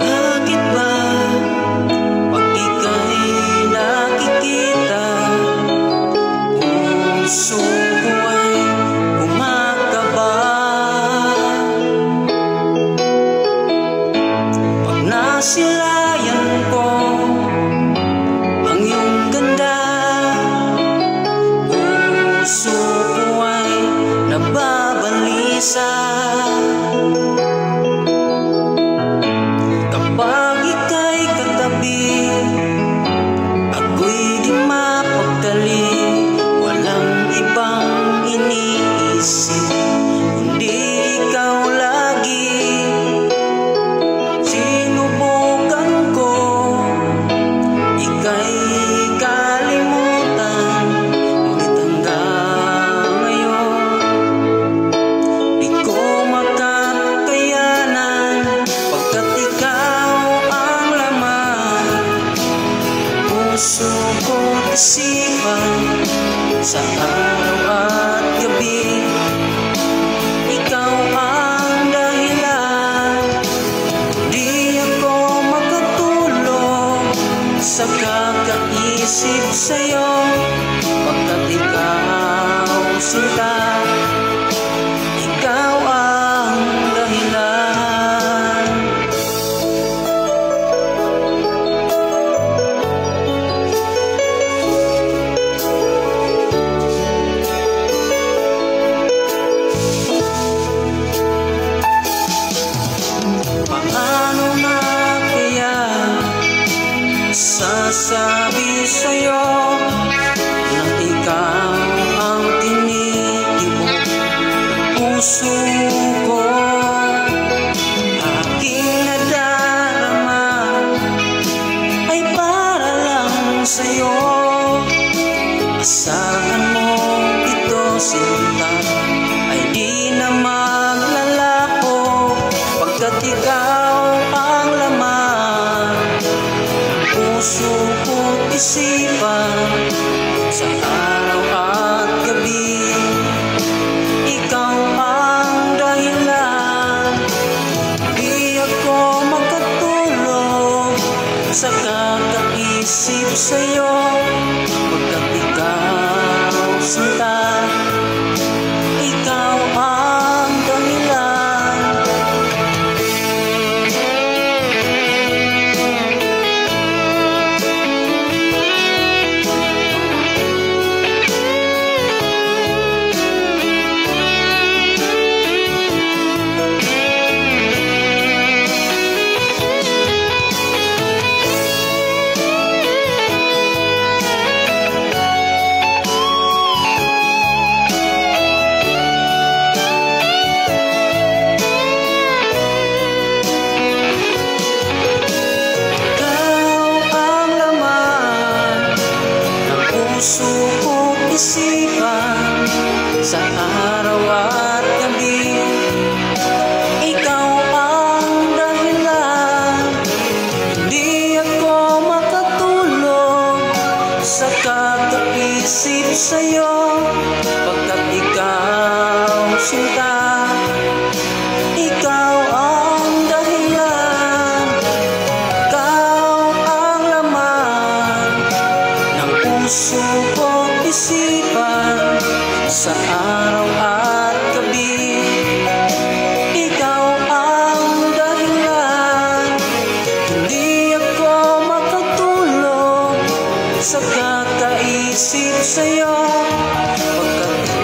Bakit ba pag ika'y nakikita, puso ko ay kumakaba? Pag nasilayan ko ang iyong ganda, puso ko ay nababalisa. Kapag ika'y katabi, ako'y di mapagdali. Walang ibang iniisip kundi ikaw lagi. Sinubukan ko ika'y kalimutan, ngunit hanggang ngayon di ko makakayanan, pagkat ikaw ang laman puso ko't isipan sa araw at gabi. Ikaw ang dahilan, di ako makatulog sa kakaisip sa'yo, pagkat ikaw sinta, ikaw ang dahilan. Paano na kaya sasabi sa'yo na ikaw ang tinitibok ng puso ko? Aking nadarama ay para lang sa'yo. Asahan mo ito, sinta, ay di na maglalako, pagkat ikaw ang laman puso ko't isipan sa araw at gabi. Ikaw ang dahilan, di ako makatulog sa kakaisip sa'yo, pagkat ikaw sinta, ikaw ang dahilan. Puso ko't isipan sa araw at gabi. Ikaw ang dahilan, di ako makatulog sa kakaisip sa'yo, pagkat ikaw sinta, ikaw ang dahilan. Ikaw ang laman ng puso ko't isipan sa araw at gabi. Ikaw ang dahilan, hindi ako makatulog sa kakaisip sa'yo, pagkat